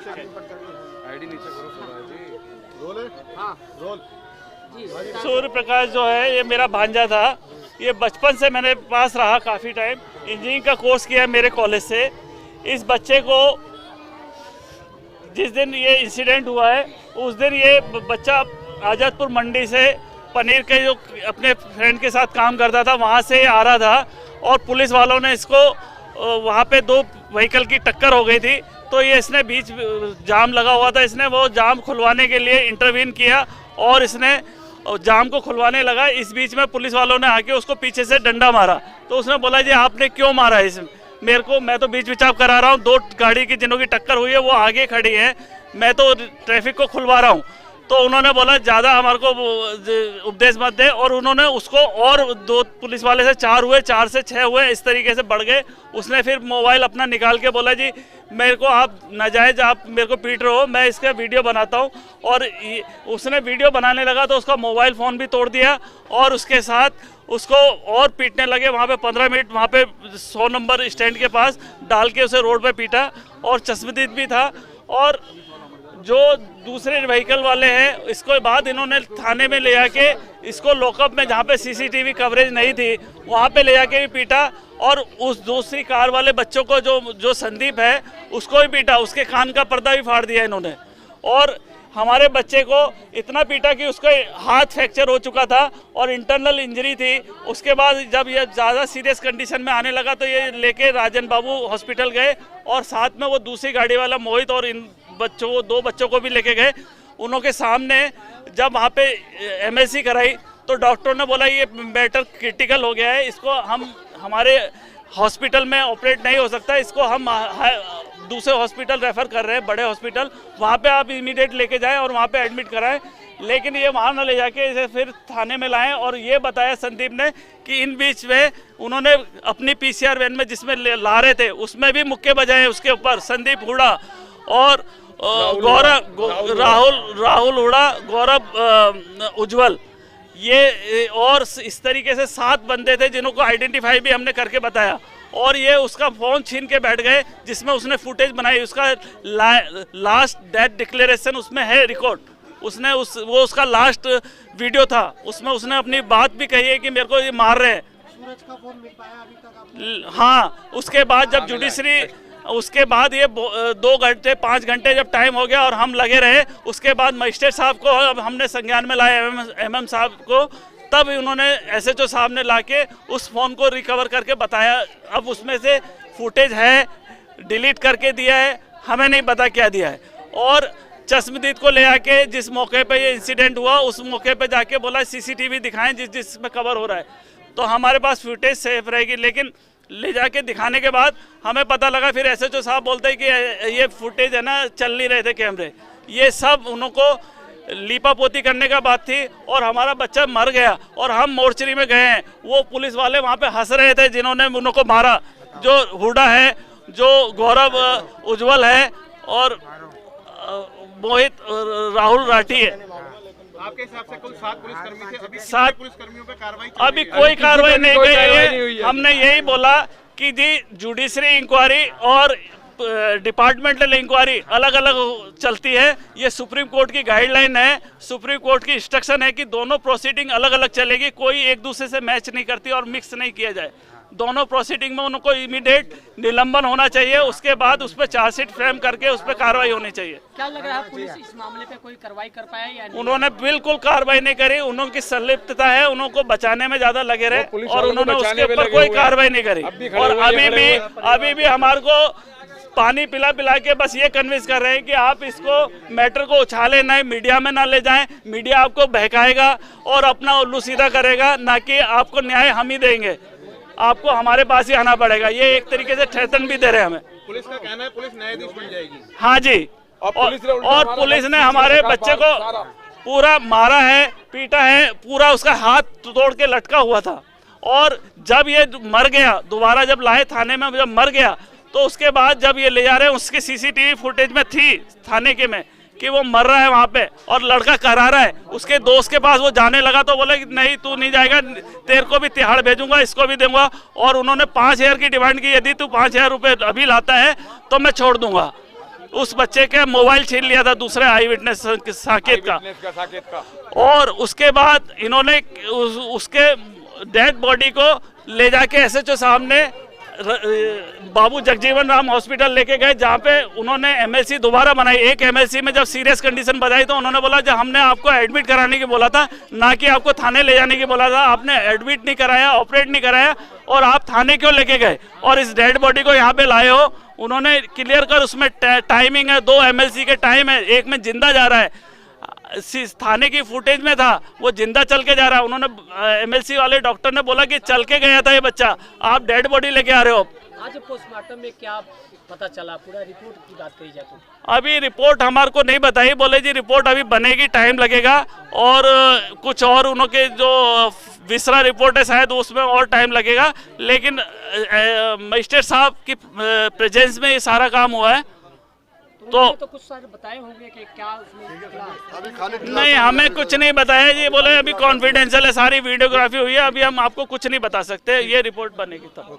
ID नीचे करो जी। Role है? हाँ रोल। सूर्य प्रकाश जो है ये मेरा भांजा था। ये बचपन से मेरे पास रहा काफ़ी टाइम। इंजीनियरिंग का कोर्स किया मेरे कॉलेज से। इस बच्चे को जिस दिन ये इंसिडेंट हुआ है उस दिन ये बच्चा आज़ादपुर मंडी से पनीर के जो अपने फ्रेंड के साथ काम करता था वहाँ से आ रहा था और पुलिस वालों ने इसको वहाँ पे दो व्हीकल की टक्कर हो गई थी। तो ये इसने बीच जाम लगा हुआ था, इसने वो जाम खुलवाने के लिए इंटरवीन किया और इसने जाम को खुलवाने लगा। इस बीच में पुलिस वालों ने आके उसको पीछे से डंडा मारा। तो उसने बोला जी आपने क्यों मारा इस मेरे को, मैं तो बीच बिचाव करा रहा हूँ, दो गाड़ी की जिन्हों की टक्कर हुई है वो आगे खड़ी है, मैं तो ट्रैफिक को खुलवा रहा हूँ। तो उन्होंने बोला ज़्यादा हमारे को उपदेश मत दे और उन्होंने उसको और दो पुलिस वाले से 4 हुए, 4 से 6 हुए, इस तरीके से बढ़ गए। उसने फिर मोबाइल अपना निकाल के बोला जी मेरे को आप नाजायज़ आप मेरे को पीट रहे हो, मैं इसका वीडियो बनाता हूँ। और उसने वीडियो बनाने लगा तो उसका मोबाइल फ़ोन भी तोड़ दिया और उसके साथ उसको और पीटने लगे। वहाँ पे 15 मिनट वहाँ पे 100 नंबर स्टैंड के पास डाल के उसे रोड पे पीटा और चश्मदीद भी था। और जो दूसरे व्हीकल वाले हैं इसको बाद इन्होंने थाने में ले जाके इसको लॉकअप में जहाँ पे सीसीटीवी कवरेज नहीं थी वहाँ पे ले जाके भी पीटा और उस दूसरी कार वाले बच्चों को जो संदीप है उसको भी पीटा, उसके कान का पर्दा भी फाड़ दिया इन्होंने। और हमारे बच्चे को इतना पीटा कि उसका हाथ फ्रैक्चर हो चुका था और इंटरनल इंजरी थी। उसके बाद जब ये ज़्यादा सीरियस कंडीशन में आने लगा तो ये लेके राजन बाबू हॉस्पिटल गए और साथ में वो दूसरी गाड़ी वाला मोहित और इन बच्चों को 2 बच्चों को भी लेके गए। उनके सामने जब वहाँ पे MSc कराई तो डॉक्टर ने बोला ये मैटर क्रिटिकल हो गया है, इसको हम हमारे हॉस्पिटल में ऑपरेट नहीं हो सकता, इसको हम दूसरे हॉस्पिटल रेफ़र कर रहे हैं, बड़े हॉस्पिटल, वहाँ पे आप इमीडिएट लेके जाएं और वहाँ पे एडमिट कराएं। लेकिन ये वहाँ न ले जाके इसे फिर थाने में लाएं और ये बताया संदीप ने कि इन बीच में उन्होंने अपनी PCR वैन में जिसमें ला रहे थे उसमें भी मुक्के बजाए उसके ऊपर। संदीप हुडा और राहुल हुडा, गौरव उज्जवल, ये और इस तरीके से 7 बंदे थे जिन्हों को आइडेंटिफाई भी हमने करके बताया। और ये उसका फ़ोन छीन के बैठ गए जिसमें उसने फुटेज बनाई, उसका लास्ट डेथ डिक्लेरेशन उसमें है रिकॉर्ड। उसने वो उसका लास्ट वीडियो था, उसमें उसने अपनी बात भी कही है कि मेरे को ये मार रहे हैं। सूरज का फोन मिल पाया अभी तक? हाँ, उसके बाद जब जुडिशरी उसके बाद ये 2 घंटे 5 घंटे जब टाइम हो गया और हम लगे रहे, उसके बाद मजिस्ट्रेट साहब को अब हमने संज्ञान में लाया MM साहब को, तब उन्होंने SHO साहब ने लाके उस फ़ोन को रिकवर करके बताया। अब उसमें से फुटेज है, डिलीट करके दिया है, हमें नहीं पता क्या दिया है। और चश्मदीद को ले आके जिस मौके पे ये इंसिडेंट हुआ उस मौके पे जाके बोला CCTV दिखाएं जिसमें कवर हो रहा है। तो हमारे पास फुटेज सेफ रहेगी, लेकिन ले जाके दिखाने के बाद हमें पता लगा फिर SHO साहब बोलते हैं कि ये फुटेज है ना चल नहीं रहे थे कैमरे, ये सब उनको लीपापोती करने का बात थी। और हमारा बच्चा मर गया और हम मोर्चरी में गए हैं, वो पुलिस वाले वहाँ पे हंस रहे थे जिन्होंने उनको मारा, जो हुडा है, जो गौरव उज्जवल है और मोहित राहुल राठी है। आपके हिसाब से कुल 7 पुलिसकर्मी थे, अभी 7 पुलिसकर्मियों पे कार्रवाई अभी कोई कार्रवाई नहीं की है। हमने यही बोला कि जी जुडिशरी इंक्वायरी और डिपार्टमेंटल इंक्वायरी अलग अलग चलती है। ये सुप्रीम कोर्ट की गाइडलाइन है, सुप्रीम कोर्ट की इंस्ट्रक्शन है कि दोनों प्रोसीडिंग अलग अलग चलेगी, कोई एक दूसरे से मैच नहीं करती और मिक्स नहीं किया जाए। दोनों प्रोसीडिंग में उनको इमीडिएट निलंबन होना चाहिए, उसके बाद उस पर चार्जशीट फ्रेम करके उस पर कार्रवाई होनी चाहिए। क्या लग रहा है पुलिस इस मामले पे कोई कार्रवाई कर पाया या नहीं? उन्होंने बिल्कुल कार्रवाई नहीं करी, उनकी संलिप्तता है, उनको बचाने में ज्यादा लगे रहे और उन्होंने उसके ऊपर कोई कार्रवाई नहीं करी। और अभी भी हमारे को पानी पिला पिला के बस ये कन्विंस कर रहे हैं कि आप इसको मैटर को उछाले ना, मीडिया में ना ले जाएं, मीडिया आपको बहकाएगा और अपना उल्लू सीधा करेगा, ना कि आपको न्याय हम ही देंगे, आपको हमारे पास ही आना पड़ेगा। ये एक तरीके से ठेतन भी दे रहे हैं हमें। पुलिस का कहना है पुलिस न्यायाधीश बन जाएगी। हाँ जी, और पुलिस ने हमारे बच्चे को पूरा मारा है, पीटा है, पूरा उसका हाथ तोड़ के लटका हुआ था। और जब ये मर गया, दोबारा जब लाए थाने में, जब मर गया तो उसके बाद जब ये ले जा रहे हैं, उसके CCTV फुटेज में थी थाने के में कि वो मर रहा है वहाँ पे और लड़का करा रहा है। उसके दोस्त के पास वो जाने लगा तो बोले कि नहीं तू नहीं जाएगा, तेरे को भी तिहाड़ भेजूंगा, इसको भी दूंगा। और उन्होंने 5000 की डिमांड की, यदि तू 5000 रुपये अभी लाता है तो मैं छोड़ दूंगा। उस बच्चे का मोबाइल छीन लिया था दूसरे आई विटनेस साकेत का। और उसके बाद इन्होंने उसके डेड बॉडी को ले जाके एसएचओ साहब ने बाबू जगजीवन राम हॉस्पिटल लेके गए, जहाँ पे उन्होंने एमएलसी दोबारा बनाई। एक एमएलसी में जब सीरियस कंडीशन बताई तो उन्होंने बोला जब हमने आपको एडमिट कराने की बोला था, ना कि आपको थाने ले जाने की बोला था, आपने एडमिट नहीं कराया, ऑपरेट नहीं कराया, और आप थाने क्यों लेके गए और इस डेड बॉडी को यहाँ पे लाए हो। उन्होंने क्लियर कर, उसमें टाइमिंग है, 2 एमएलसी के टाइम है, एक में जिंदा जा रहा है, थाने की फुटेज में था वो जिंदा चल के जा रहा है। उन्होंने एमएलसी वाले डॉक्टर ने बोला कि चल के गया था ये बच्चा, आप डेड बॉडी लेके आ रहे हो। आज पोस्टमार्टम में क्या पता चला, पूरा रिपोर्ट की बात करी जाए तो? अभी रिपोर्ट हमारे को नहीं बताई, बोले जी रिपोर्ट अभी बनेगी, टाइम लगेगा, और कुछ और उनके जो विसरा रिपोर्ट है शायद उसमें और टाइम लगेगा, लेकिन मजिस्ट्रेट साहब की प्रेजेंस में ये सारा काम हुआ है। तो कुछ सारे बताए होंगे कि क्या उसमें नहीं, हमें कुछ नहीं बताया जी, बोले अभी कॉन्फिडेंशियल है, सारी वीडियोग्राफी हुई है, अभी हम आपको कुछ नहीं बता सकते, ये रिपोर्ट बनेगी तब।